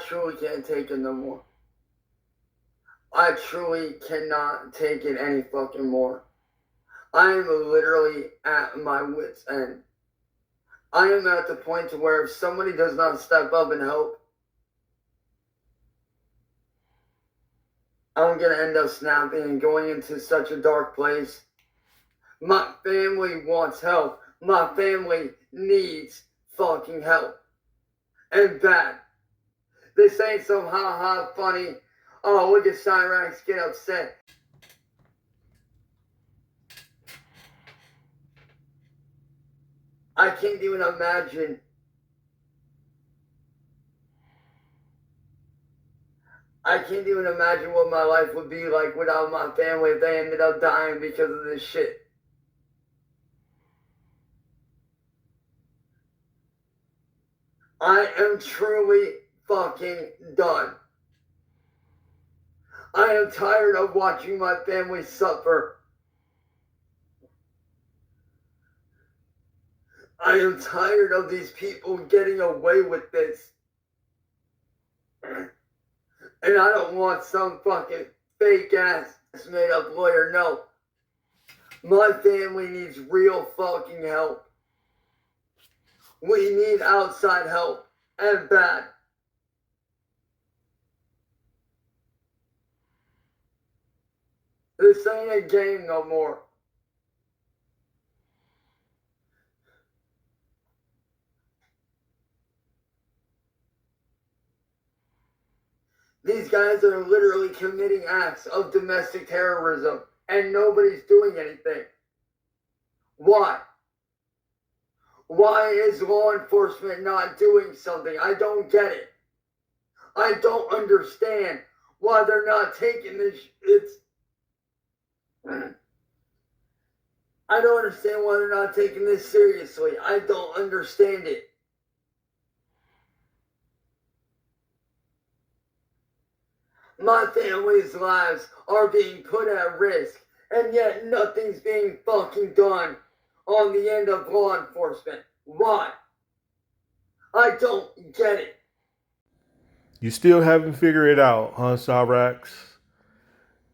truly can't take it no more. I truly cannot take it any fucking more. I am literally at my wit's end. I am at the point to where if somebody does not step up and help, I'm gonna end up snapping and going into such a dark place. My family wants help. My family needs fucking help. And bad. This ain't some ha-ha funny, oh, look at Cyrax get upset. I can't even imagine. I can't even imagine what my life would be like without my family if they ended up dying because of this shit. I am truly fucking done. I am tired of watching my family suffer. I am tired of these people getting away with this. And I don't want some fucking fake ass made up lawyer. No. My family needs real fucking help. We need outside help. And bad. This ain't a game no more. These guys are literally committing acts of domestic terrorism and nobody's doing anything. Why? Why is law enforcement not doing something? I don't get it. I don't understand why they're not taking this. I don't understand why they're not taking this seriously. I don't understand it. My family's lives are being put at risk, and yet nothing's being fucking done on the end of law enforcement. Why? I don't get it. You still haven't figured it out, huh, Cyrax?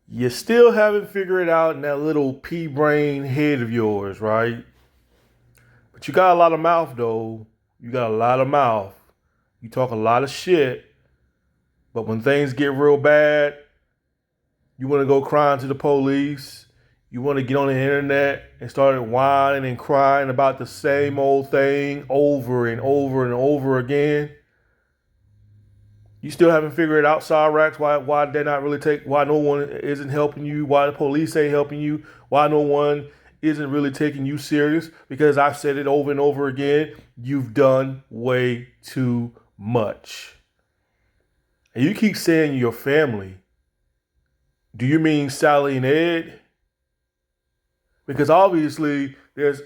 You still haven't figured it out in that little pea brain head of yours, right? But you got a lot of mouth, though. You got a lot of mouth. You talk a lot of shit. But when things get real bad, you want to go crying to the police. You want to get on the internet and start whining and crying about the same old thing over and over and over again. You still haven't figured out, Cyrax, why they're not really why no one isn't helping you, why the police ain't helping you, why no one isn't really taking you serious. Because I've said it over and over again, you've done way too much. And you keep saying your family. Do you mean Sally and Ed? Because obviously, there's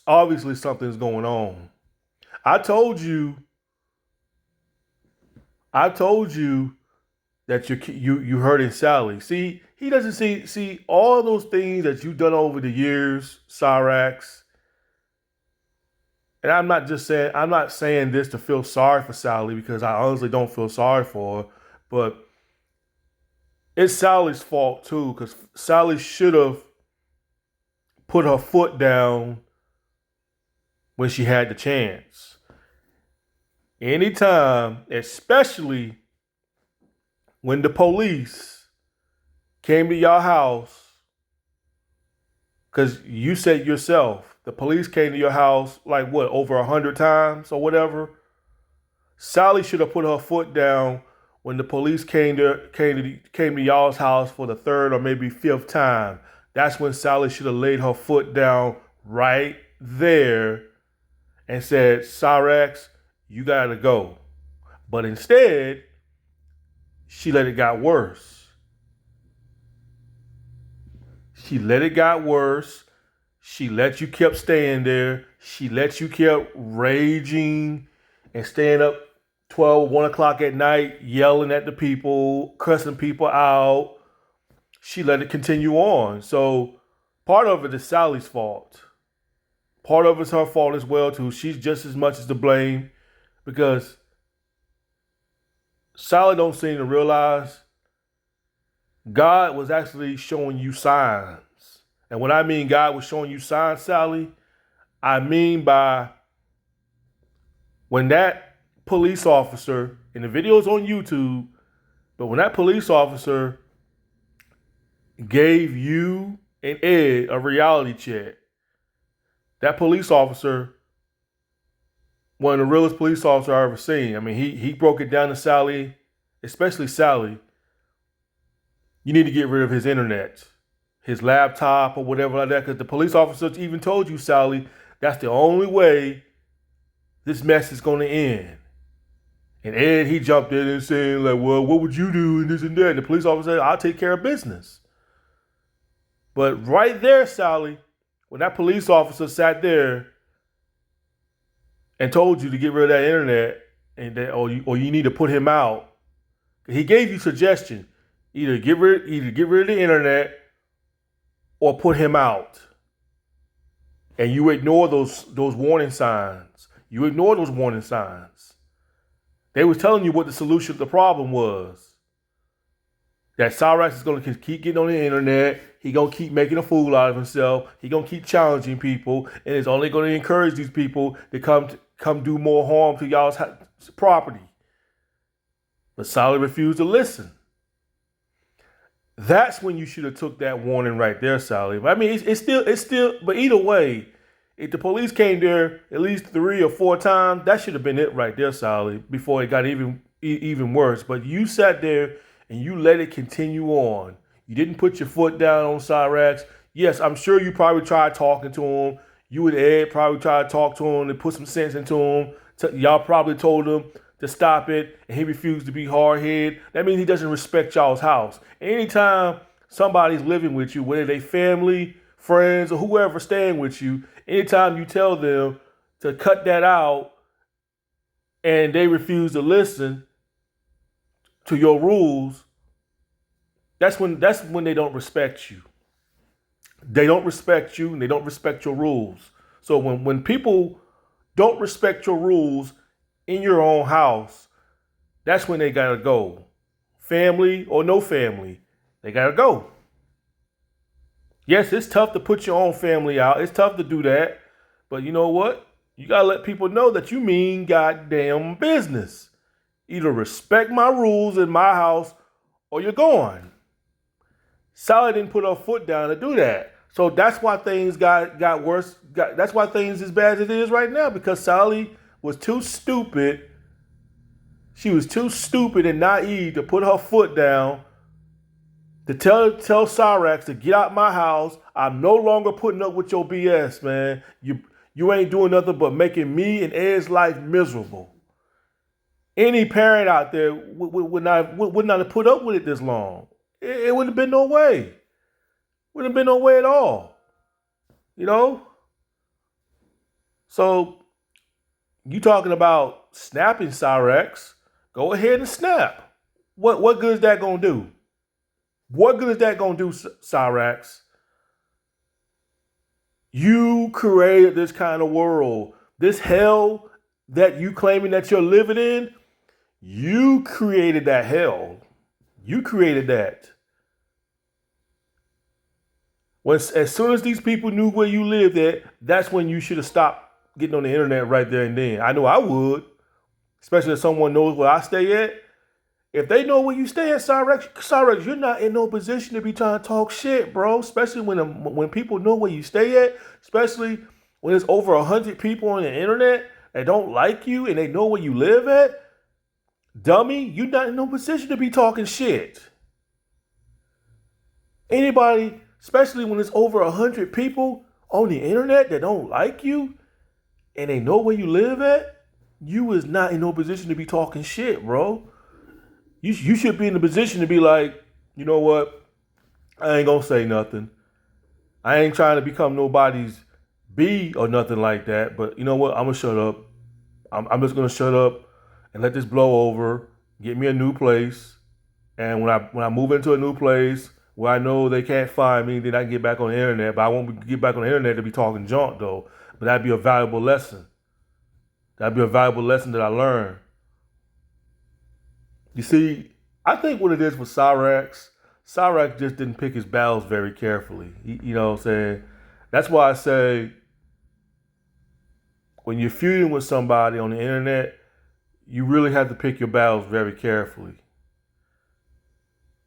something's going on. I told you that you hurting Sally. See, he doesn't see all those things that you've done over the years, Cyrax. And I'm not saying this to feel sorry for Sally, because I honestly don't feel sorry for her, but it's Sally's fault too, because Sally should have put her foot down when she had the chance. Anytime, especially when the police came to your house, because you said yourself, the police came to your house like what, over 100 times or whatever. Sally should have put her foot down when the police came to y'all's house for the third or maybe fifth time. That's when Sally should have laid her foot down right there and said, Cyrax, you gotta go. But instead, she let it got worse. She let it got worse. She let you kept staying there. She let you kept raging and staying up 12, 1 o'clock at night, yelling at the people, cussing people out. She let it continue on. So part of it is Sally's fault. Part of it's her fault as well, too. She's just as much as to blame, because Sally don't seem to realize God was actually showing you signs. And when I mean God was showing you signs, Sally, I mean by when that police officer, and the video's on YouTube, but when that police officer gave you and Ed a reality check, that police officer, one of the realest police officers I've ever seen. I mean, he broke it down to Sally, especially Sally. You need to get rid of his internet, his laptop, or whatever like that, because the police officer even told you, Sally, that's the only way this mess is going to end. And Ed, he jumped in and saying, like, well, what would you do and this and that? And the police officer said, I'll take care of business. But right there, Sally, when that police officer sat there and told you to get rid of that internet, and that, or you need to put him out, he gave you suggestion: either get rid of the internet or put him out. And you ignore those warning signs. You ignore those warning signs. They was telling you what the solution to the problem was. That Cyrax is going to keep getting on the internet. He going to keep making a fool out of himself. He going to keep challenging people. And it's only going to encourage these people to come do more harm to y'all's property. But Sally refused to listen. That's when you should have took that warning right there, Sally. I mean, it's still, but either way, if the police came there at least 3 or 4 times, that should have been it right there, Sally, before it got even worse. But you sat there and you let it continue on. You didn't put your foot down on Cyrax. Yes, I'm sure you probably tried talking to him. You and Ed probably tried to talk to him and put some sense into him. Y'all probably told him to stop it, and he refused to be hard-headed. That means he doesn't respect y'all's house. Anytime somebody's living with you, whether they family, friends, or whoever staying with you, anytime you tell them to cut that out and they refuse to listen to your rules, that's when they don't respect you. They don't respect you and they don't respect your rules. So when people don't respect your rules in your own house, that's when they gotta go. Family or no family, they gotta go. Yes, it's tough to put your own family out. It's tough to do that. But you know what? You gotta let people know that you mean goddamn business. Either respect my rules in my house or you're gone. Sally didn't put her foot down to do that. So that's why things got worse. That's why things as bad as it is right now, because Sally was too stupid. She was too stupid and naive to put her foot down to tell Cyrax to get out my house. I'm no longer putting up with your BS, man. You ain't doing nothing but making me and Ed's life miserable. Any parent out there would not have put up with it this long. It wouldn't have been no way. Wouldn't have been no way at all. You know? So, you talking about snapping Cyrax, go ahead and snap. What good is that going to do? What good is that going to do, Cyrax? You created this kind of world. This hell that you claiming that you're living in, you created that hell. You created that. As soon as these people knew where you lived at, that's when you should have stopped getting on the internet right there and then. I know I would, especially if someone knows where I stay at. If they know where you stay at, Cyrax, you're not in no position to be trying to talk shit, bro. Especially when people know where you stay at, especially when there's over 100 people on the internet that don't like you and they know where you live at. Dummy, you're not in no position to be talking shit. Anybody, especially when there's over 100 people on the internet that don't like you and they know where you live at, you is not in no position to be talking shit, bro. You should be in the position to be like, you know what? I ain't gonna say nothing. I ain't trying to become nobody's B or nothing like that. But you know what? I'm gonna shut up. I'm just gonna shut up and let this blow over. Get me a new place. And when I move into a new place where I know they can't find me, then I can get back on the internet. But I won't get back on the internet to be talking junk though. But that'd be a valuable lesson. That'd be a valuable lesson that I learned. You see, I think what it is with Cyrax, Cyrax just didn't pick his battles very carefully. You know what I'm saying? That's why I say when you're feuding with somebody on the internet, you really have to pick your battles very carefully.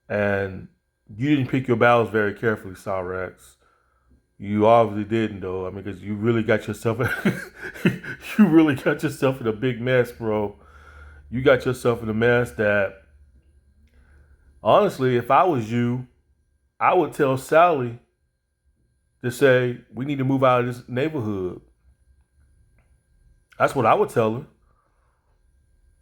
And you didn't pick your battles very carefully, Cyrax. You obviously didn't, though. I mean, because you really got yourself, you really got yourself in a big mess, bro. You got yourself in a mess that, honestly, if I was you, I would tell Sally to say we need to move out of this neighborhood. That's what I would tell her.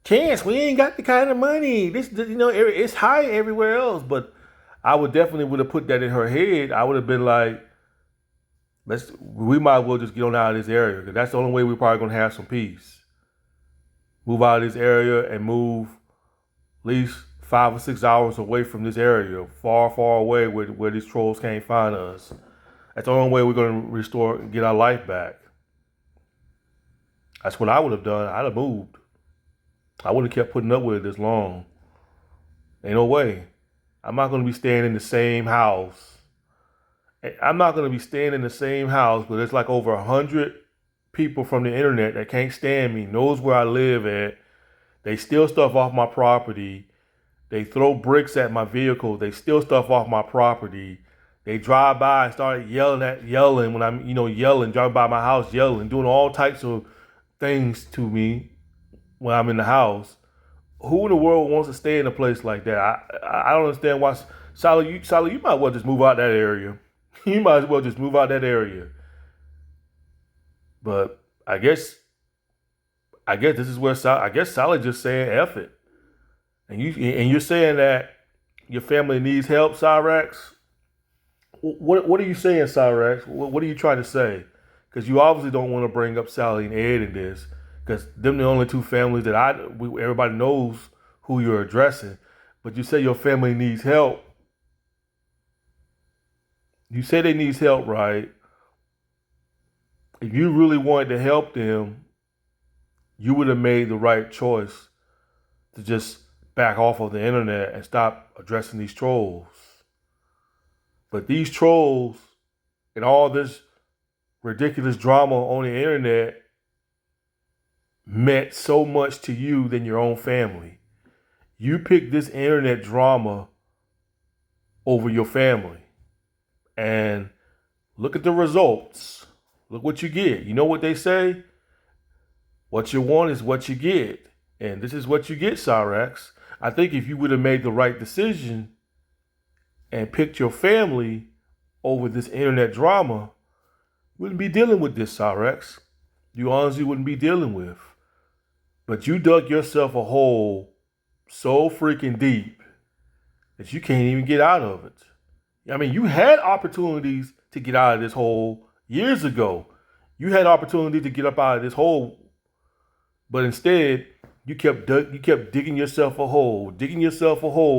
Chance, we ain't got the kind of money. It's high everywhere else, but I would have put that in her head. I would have been like, we might as well just get on out of this area because that's the only way we're probably gonna have some peace. Move out of this area and move at least 5 or 6 hours away from this area, far, far away where these trolls can't find us. That's the only way we're gonna restore and get our life back. That's what I would have done. I'd have moved. I wouldn't have kept putting up with it this long. Ain't no way. I'm not gonna be staying in the same house. I'm not gonna be staying in the same house, but there's like over 100 people from the internet that can't stand me, knows where I live at. They steal stuff off my property. They throw bricks at my vehicle. They steal stuff off my property. They drive by and start yelling when I'm, yelling, driving by my house, yelling, doing all types of things to me when I'm in the house. Who in the world wants to stay in a place like that? I don't understand why. Sally, you might as well just move out that area. You might as well just move out that area. But I guess this is where Sally just saying F it. And you're saying that your family needs help, Cyrax. What are you saying, Cyrax? What are you trying to say? Because you obviously don't want to bring up Sally and Ed in this, because them the only two families that everybody knows who you're addressing. But you say your family needs help. You say they needs help, right? If you really wanted to help them, you would have made the right choice to just back off of the internet and stop addressing these trolls. But these trolls and all this ridiculous drama on the internet meant so much to you than your own family. You picked this internet drama over your family. And look at the results. Look what you get. You know what they say? What you want is what you get. And this is what you get, Cyrax. I think if you would have made the right decision and picked your family over this internet drama, you wouldn't be dealing with this, Cyrax. You honestly wouldn't be dealing with. But you dug yourself a hole so freaking deep that you can't even get out of it. I mean, you had opportunities to get out of this hole years ago. You had opportunity to get up out of this hole, but instead you kept digging yourself a hole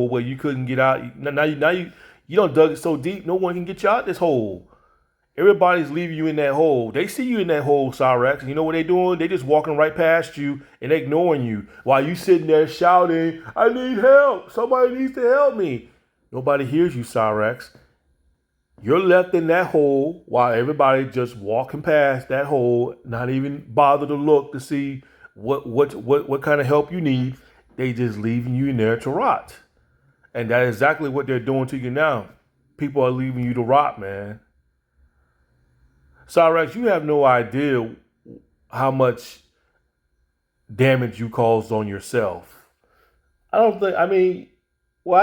where you couldn't get out. Now you don't dug it so deep, no one can get you out this hole. Everybody's leaving you in that hole. They see you in that hole, Cyrax, and you know what they're doing? They just walking right past you and ignoring you while you sitting there shouting, "I need help! Somebody needs to help me!" Nobody hears you, Cyrax. You're left in that hole while everybody just walking past that hole, not even bother to look to see what kind of help you need. They just leaving you in there to rot. And that's exactly what they're doing to you now. People are leaving you to rot, man. Cyrax, you have no idea how much damage you caused on yourself. I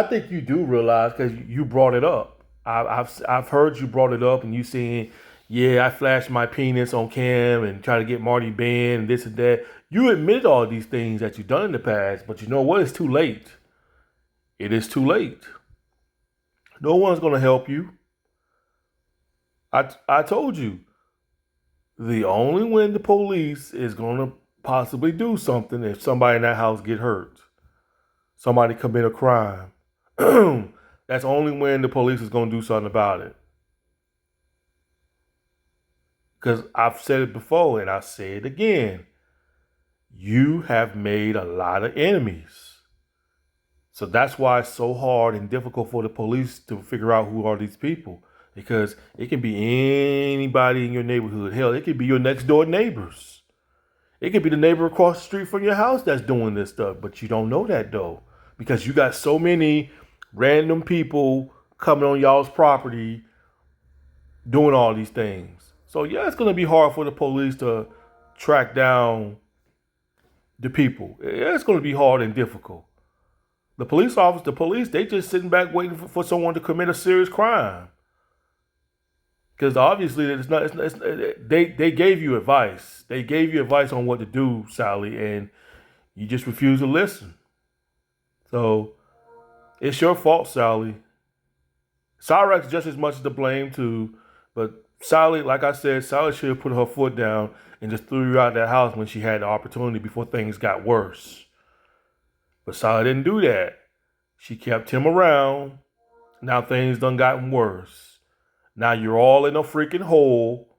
think you do realize because you brought it up. I've heard you brought it up and you saying, yeah, I flashed my penis on cam and try to get Marty banned and this and that. You admit all these things that you've done in the past, but you know what? It's too late. It is too late. No one's going to help you. I told you. The only way the police is going to possibly do something if somebody in that house get hurt. Somebody commit a crime. That's only when the police is going to do something about it. Because I've said it before and I say it again. You have made a lot of enemies. So that's why it's so hard and difficult for the police to figure out who are these people. Because it can be anybody in your neighborhood. Hell, it could be your next door neighbors. It could be the neighbor across the street from your house that's doing this stuff. But you don't know that though. Because you got so many random people coming on y'all's property doing all these things. So yeah, it's gonna be hard for the police to track down the people. Yeah, it's gonna be hard and difficult. The police, they just sitting back waiting for someone to commit a serious crime. Because obviously, they gave you advice. They gave you advice on what to do, Sally, and you just refuse to listen. So it's your fault, Sally. Cyrax just as much as to blame too, but Sally, like I said, Sally should have put her foot down and just threw you out of that house when she had the opportunity before things got worse. But Sally didn't do that. She kept him around. Now things done gotten worse. Now you're all in a freaking hole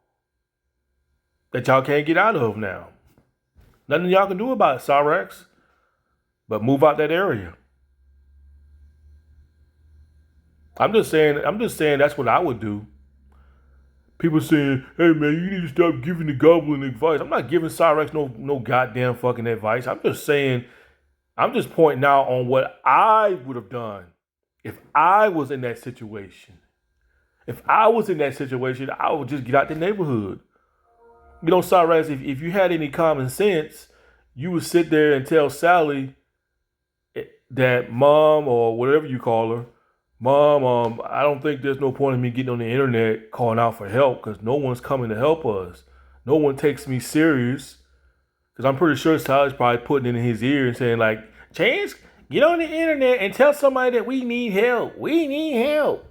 that y'all can't get out of now. Nothing y'all can do about it, Cyrax, but move out that area. I'm just saying that's what I would do. People saying, hey man, you need to stop giving the goblin advice. I'm not giving Cyrax no goddamn fucking advice. I'm just saying, I'm just pointing out on what I would have done if I was in that situation. If I was in that situation, I would just get out the neighborhood. You know, Cyrax, if you had any common sense, you would sit there and tell Sally that mom, or whatever you call her, Mom, I don't think there's no point in me getting on the internet calling out for help because no one's coming to help us. No one takes me serious. Because I'm pretty sure Sally's probably putting it in his ear and saying like, Chance, get on the internet and tell somebody that we need help. We need help.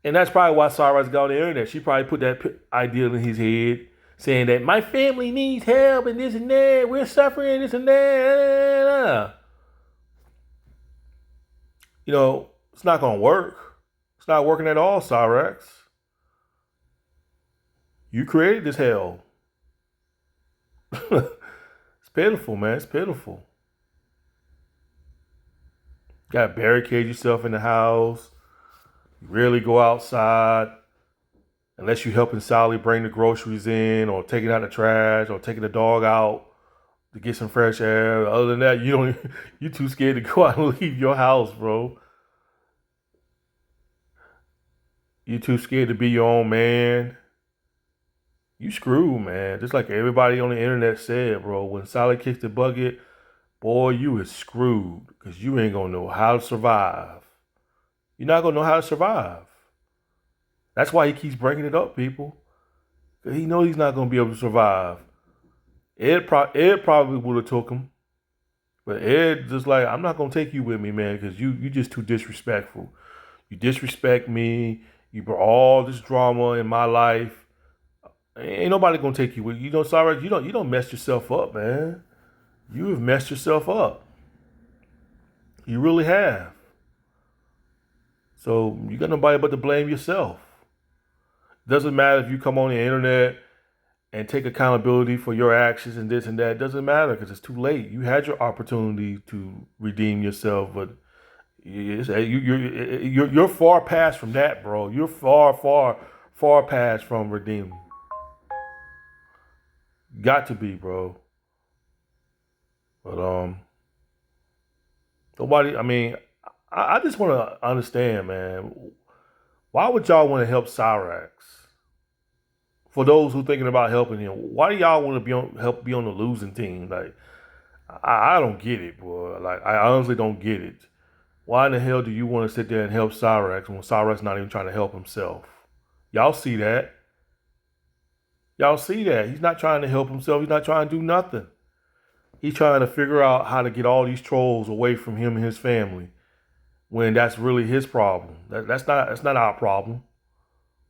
And that's probably why Cyrax got on the internet. She probably put that idea in his head, saying that my family needs help and this and that. We're suffering this and that. You know, it's not going to work. It's not working at all, Cyrax. You created this hell. It's pitiful, man. It's pitiful. You got to barricade yourself in the house. You rarely go outside unless you're helping Sally bring the groceries in or taking out the trash or taking the dog out to get some fresh air. Other than that, you're too scared to go out and leave your house, bro. You too scared to be your own man. You screwed, man. Just like everybody on the internet said, bro. When Sally kicks the bucket, boy, you is screwed. Because you ain't going to know how to survive. You're not going to know how to survive. That's why he keeps bringing it up, people. Because he knows he's not going to be able to survive. Ed probably would have took him. But Ed just like, I'm not going to take you with me, man. Because you just too disrespectful. You disrespect me. You brought all this drama in my life. Ain't nobody gonna take you with you. Cyrax, you don't mess yourself up, man. You have messed yourself up. You really have. So you got nobody but to blame yourself. Doesn't matter if you come on the internet and take accountability for your actions and this and that. It doesn't matter because it's too late. You had your opportunity to redeem yourself, but you're far past from that, bro. You're far past from redeeming. Got to be, bro. But nobody. I mean, I just want to understand, man. Why would y'all want to help Cyrax? For those who thinking about helping him, why do y'all want to help be on the losing team? Like, I don't get it, boy. Like, I honestly don't get it. Why in the hell do you want to sit there and help Cyrax when Cyrax not even trying to help himself? Y'all see that? Y'all see that? He's not trying to help himself. He's not trying to do nothing. He's trying to figure out how to get all these trolls away from him and his family. When that's really his problem. That's not our problem.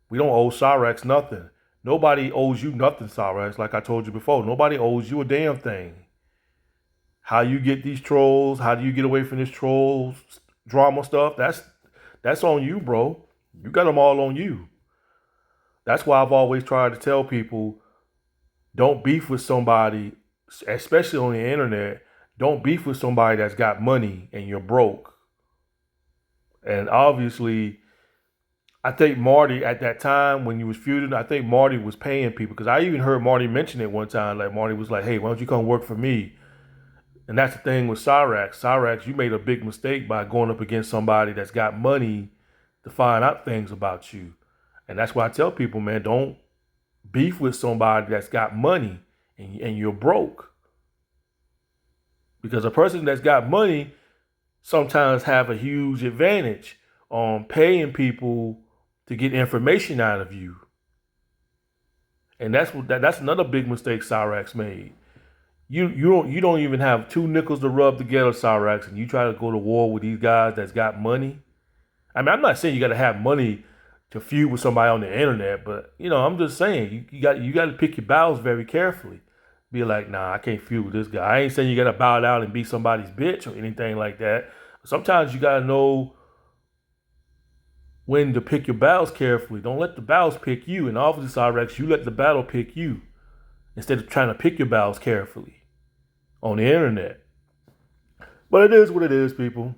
We don't owe Cyrax nothing. Nobody owes you nothing, Cyrax. Like I told you before, nobody owes you a damn thing. How you get these trolls? How do you get away from this trolls drama stuff? That's on you, bro. You got them all on you. That's why I've always tried to tell people, don't beef with somebody, especially on the internet. Don't beef with somebody that's got money and you're broke. And obviously, I think Marty at that time when you was feuding, I think Marty was paying people because I even heard Marty mention it one time. Like Marty was like, "Hey, why don't you come work for me?" And that's the thing with Cyrax. Cyrax, you made a big mistake by going up against somebody that's got money to find out things about you. And that's why I tell people, man, don't beef with somebody that's got money and you're broke. Because a person that's got money sometimes have a huge advantage on paying people to get information out of you. And that's another big mistake Cyrax made. You don't even have two nickels to rub together, Cyrax, and you try to go to war with these guys that's got money. I mean, I'm not saying you got to have money to feud with somebody on the internet, but I'm just saying you got to pick your battles very carefully. Be like, nah, I can't feud with this guy. I ain't saying you got to bow down and be somebody's bitch or anything like that. Sometimes you got to know when to pick your battles carefully. Don't let the battles pick you. And obviously, Cyrax, you let the battle pick you instead of trying to pick your battles carefully on the internet. But it is what it is, people.